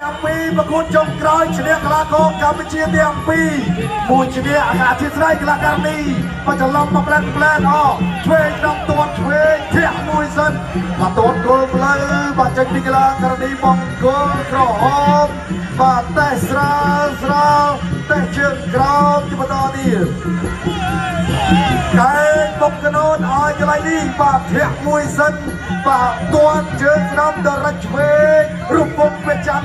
ពីប្រកួតចុងក្រោយឈ្នះកីឡាករកម្ពុជាទាំងពីរមួយឈ្នះអាកាសធាតុស្រីកីឡាករនេះបញ្ចលំមកផ្លែនឆ្វេងដល់ទាត់ឆ្វេងធាក់មួយសិនបាទទាត់គល់ផ្លូវបាទចេញពីកីឡាករនេះបង្គោលក្រហមបាទតែស្រាលតែជើងក្រោមជាបន្តទៀតកែបុកកណូនឲ្យកន្លែងនេះបាទធាក់មួយសិនបាទទាត់ជើងស្នំដល់រត់ឆ្វេងរូបពុកប្រចាំ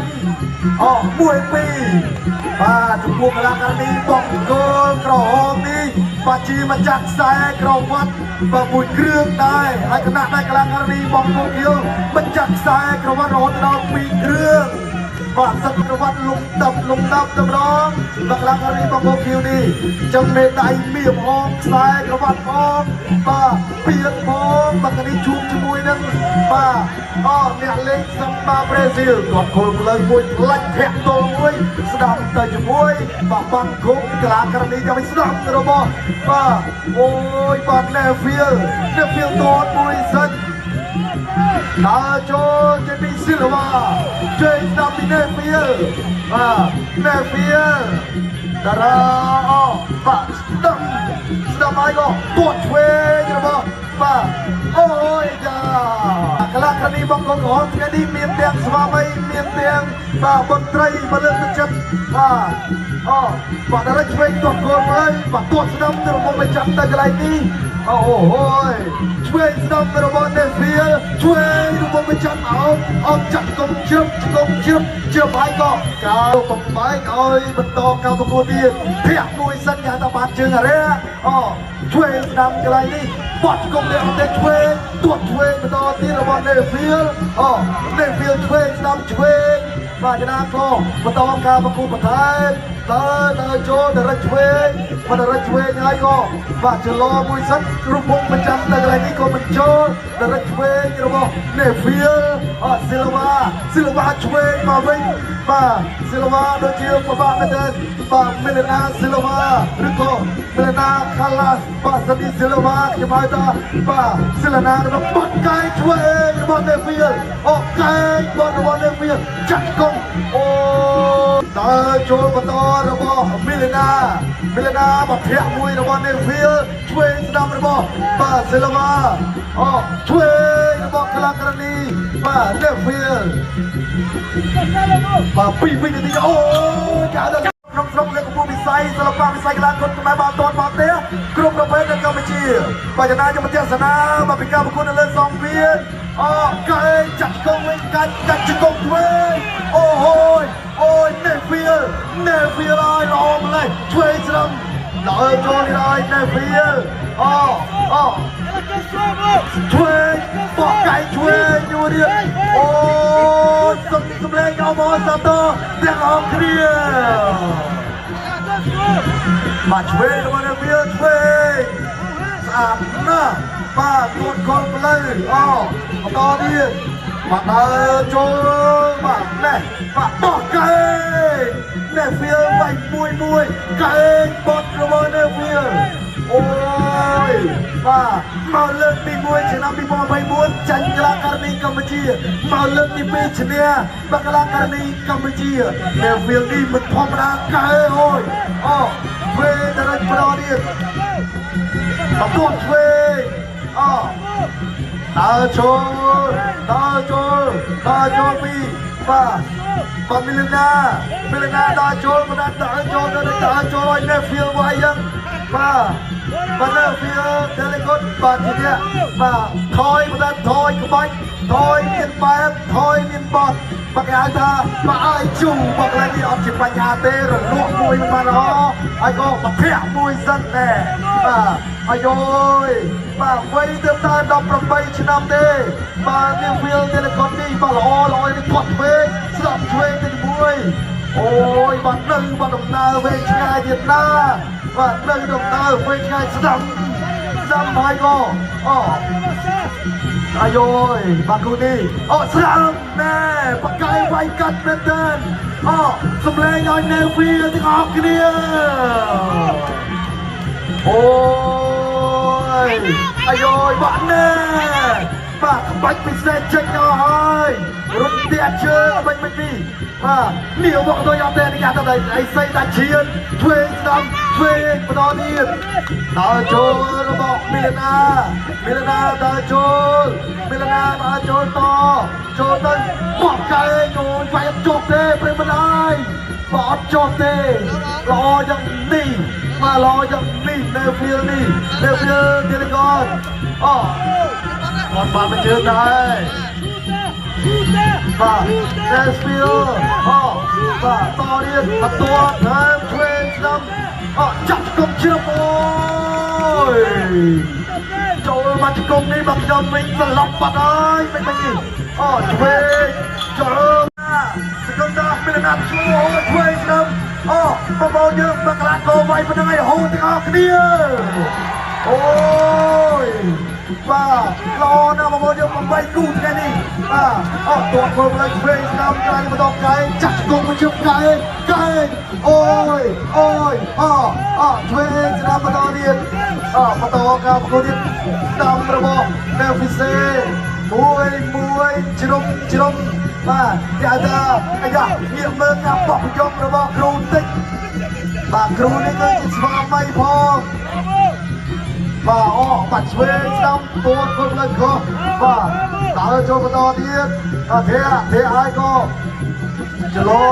1-2បាទចំពោះកីឡាករនេះបង្គោលក្រហមនេះបាទជាម្ចាស់ខ្សែក្រវ៉ាត់បាទមួយគ្រឿងដែរហើយកណៈដែរកីឡាករនេះបង្គោលយល់ម្ចាស់ខ្សែក្រវ៉ាត់រហូតដល់2គ្រឿងបាទសឹកក្រវ៉ាត់លំដាប់តម្រងបាទកីឡាករនេះបង្គោលនេះចឹងមេដៃមៀមហងខ្សែក្រវ៉ាត់ផងបាទពៀនផងបាទនេះជួបជាមួយនឹងបាទអ្នកលេងសំបាប្រេស៊ីលគាត់គល់ផ្លូវមួយផ្លាច់ធាក់ទល់មួយស្ដាប់ទៅជាមួយបាទបង្គោលកីឡាករនេះយ៉ាងស្ដាប់របស់បាទអូយបាទNevilleទាត់មួយសិនដើរចូលជាពីស៊ីលវ៉ាជួយស្ដាប់ពីNevilleបាទNevilleតារាបាទស្ដាប់ហើយក៏ទាត់ឆ្វេងរបស់បាទអូយចាកីឡាករនេះបង្គោលក្រហមថ្ងៃនេះមានទាំងស្វាមីមានទាំងបាទមន្ត្រីមកលើកទឹកចិត្តបាទបាទដល់ឆ្វេងទាត់គល់ផ្លូវបាទទាត់ស្ដាំទៅរបស់បញ្ចាំទៅកន្លែងនេះអូយឆ្វេងស្ដាំទៅរបស់Nevilleឆ្វេងរបស់បញ្ចាំអោបចាក់កុំជឹបជើបហើយក៏កៅបំបែកឲ្យបន្តការប្រកួតទៀតធាក់មួយសិនគេហៅថាបាត់ជើងអារ៉េឆ្វេងស្ដាំកន្លែងនេះបត់គុំនេះអត់ទេឆ្វេងទាត់ឆ្វេងបន្តទៀតរបស់Neville Nevilleឆ្វេងស្ដាំឆ្វេងបាទចំណាក៏បន្តការប្រកួតបន្ថែមដើរចូលទៅរត់ឆ្វេងបាទរត់ឆ្វេងហើយក៏បាទចលោមួយសិនរូបមុខប្រចាំទៅកន្លែងនេះក៏បញ្ចូលទៅរត់ឆ្វេងរបស់Neville Silvaឆ្វេងមកវិញបាទ Silva ដូចជាពិបាកមែនទេបាទ Milena Silva ឬក៏ Milena Kalas បាទ Silva ខ្ញុំហៅថាបាទ Silena របស់បាត់កាយឆ្វេងរបស់Nevilleកាយបាត់របស់ Neville ចាក់កុំដើរចូលបន្តរបស់Milenaមកធាក់មួយរបស់Nevilleឆ្វេងស្ដាំរបស់បាទ Silva ឆ្វេងរបស់កីឡាករនេះបាទ Neville បាទ2វិនាទីអូចាដល់ក្នុងស្រុកលើកកម្ពស់វិស័យសិល្បៈវិស័យកីឡាគុណខ្មែរបាល់ទាត់បាល់ទះគ្រប់ប្រភេទនៅកម្ពុជាបាទចំណាយជំនះសាសនាបាទពីការប្រកួតនៅលើសង្វៀនកែចាក់កងវិញកាច់ជង្គង់ធ្វើអូយNevilleឲ្យល្អម្លេះឆ្វេងស្ដាំដល់ចូលនេះហើយNevilleឆ្វេងបោះកែឆ្វេងយូរទៀតអូសំលេងអមសាទរទាំងអស់គ្នាបាទឆ្វេងរបស់Nevilleឆ្វេងស្អាតណាស់បាទទាត់គល់ផ្លូវបន្តទៀតបាទដើរចូលបាទនេះបាទបោះកែNeville វាយមួយកែបត់របស់Nevilleអូយបាទមកលើកទី1ឆ្នាំ2024ចាញ់កីឡាករនេះកម្ពុជាមកលើកទី2ឈ្នះបាទកីឡាករនេះកម្ពុជា Neville នេះមិនធម្មតាកែអូយវេដល់ប្រទៀតបន្តឆ្វេងដើរចូលពីបាទMilenaដើរចូលបណ្ដាដើរចូលឲ្យNevilleវាយយ៉ាងបាទNeville Delicateបាទជាបាទថយបណ្ដាថយក្បាច់ថយមានបែបថយមានបត់បាទគេហៅថាបាទឲ្យជុំបាទកន្លែងនេះអត់ជាបញ្ហាទេរលក់មួយមិនបានហើយក៏ប្រធាក់មួយសិនដែរបាទអាយបាទវ័យទៅតែ18ឆ្នាំទេបាទ Neville Delicate នេះបាទល្អនេះគាត់ឆ្វេងស្ដាប់ឆ្វេងទៅជាមួយអូយបាទនៅបាទដំណើរវែងឆ្ងាយទៀតណាបាទនៅដំណើរវែងឆ្ងាយស្ដាប់ហើយក៏អាយបាទគូនេះស្រាលណែបកាយវាយកាត់មែនទែនសំលេងឲ្យNevilleទាំងអស់គ្នាអូយអាយបាទណែ បាទបាច់ពិសេសចេញទៅហើយរត់ទាក់ជើងបាច់មិនពីបាទនេះមកទៅយកតែនេះកាត់ទៅអីសៃដាច់ឈៀនធ្វើស្ដាំធ្វើបន្តទៀតដល់ចូលរបស់មីលណាដល់ចូលមីលណាដល់ចូលតចូលទៅបោះកែចូលវាយចុះទេព្រឹកមិនហើយបោះចុះទេល្អយ៉ាងនេះមកល្អយ៉ាងនេះនៅហ្វីលនេះនៅហ្វីលទៀតកូនអូគាត់បានមកជើងដែរបាទតែស្ពីលអូបាទតរៀនបន្ទាត់ហើយធ្វើស្ដាំអូចាប់គុំជ្រឹបអូយចូលមកជគុំនេះមកខ្ញុំវិញស្លាប់បាត់ហើយមិននេះអូធ្វើចូលសង្គមដល់មានណាត់ជួយធ្វើស្ដាំអូបងប្អូនយើងមកកលាកោវាយប៉ុណ្ណឹងឲ្យហូរទាំងអស់គ្នាអូយបាទល្អណាស់បងប្អូនយើង8គូថ្ងៃនេះបាទអូតួធ្វើលើឆ្វេងស្ដាំក្រោយបន្តកែចាក់គុំមកជុំកែអូយអូឆ្វេងស្ដាំបន្តទៀតបន្តការប្រកួតទៀតស្ដាំរបស់ Delphise មួយជ្រុំបាទគេហៅថាអាយ៉ាងាកមើលការបោះប្រយុទ្ធរបស់គ្រូតិចបាទគ្រូនេះគឺជាស្វាមីផងបាទអូបាត់ឆ្វេងស្ដាំតួធ្វើលើខុសបាទដើរចូលបន្តទៀតទេហើយក៏ចលោ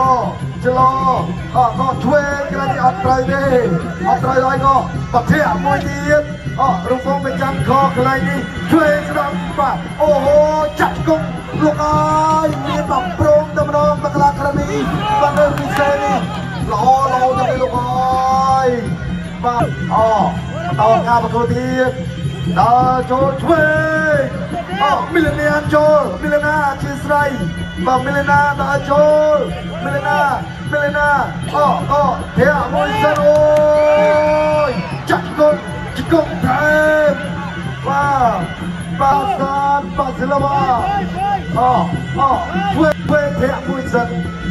ក៏ឆ្វេងកន្លែងនេះអត់ត្រូវទេអត់ត្រូវហើយក៏បធៈមួយទៀតរូបវងទៅចាំខកន្លែងនេះឆ្វេងស្ដាំបាទអូហូចាក់គុំលោកអើយមានបំប្រងតែម្ដងមកកលាក្រនីបាទនៅពិសេសនេះល្អទៅលោកអើយបាទបន្តការប្រកួតទៀតដល់ចូលឆ្វេងមីលណាចូលមីលណាជាស្រ័យបាទមីលណាដល់ចូលមីលណាធៈមួយសិនអូយចាក់គុំថែមបាទបាទសិលបាធ្វើធៈមួយសិន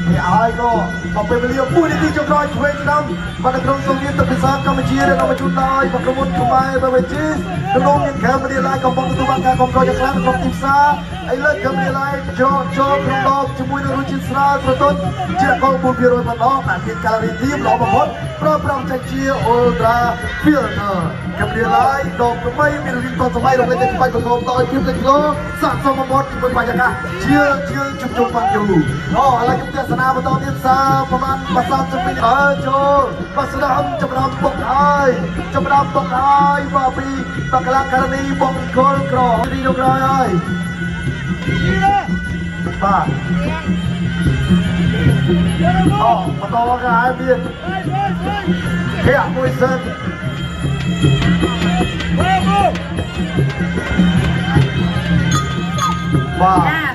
នេះហើយក៏មកពេលវេលា1នាទីចុងក្រោយឆ្វេងស្ដាំបាទក្រុមសូវៀតទឹកពិសាកម្ពុជាដែលនាំមកជូនដោយប្រមុខខ្មែរ BBG ក្នុងមានកាមេរ៉ាឡាយកំពុងទទួលបានការគ្រប់គ្រងយ៉ាងខ្លាំងក្នុងទីផ្សារឥឡូវកាមេរ៉ាឡាយចូលក្នុងដបជាមួយនឹងរសជាតិស្រាលស្រទន់ជាកង4%ម្ដងដែលមានកាឡូរីទាបល្អបំផុតប្រើប្រាស់ចេញជា Ultra Filter កាមេរ៉ាឡាយដបថ្មីមានរីកទាន់សម័យរកលេខច្បាច់បន្ថែមដោយភាពលេចធ្លោស័ក្តិសមបំផុតជាមួយបរិយាកាសជាជុំបានយូរឥឡូវខ្ញុំទស្សនាបន្តទៀតសារប្រហែល30មីនិតចូលបាស្ដាំចាប់ដល់បុកហើយបាទពីបកលាករនីបងគល់ក្រនេះយកក្រោយហើយបាទបន្តកាយមានភ័ក្រមួយសិនបាទ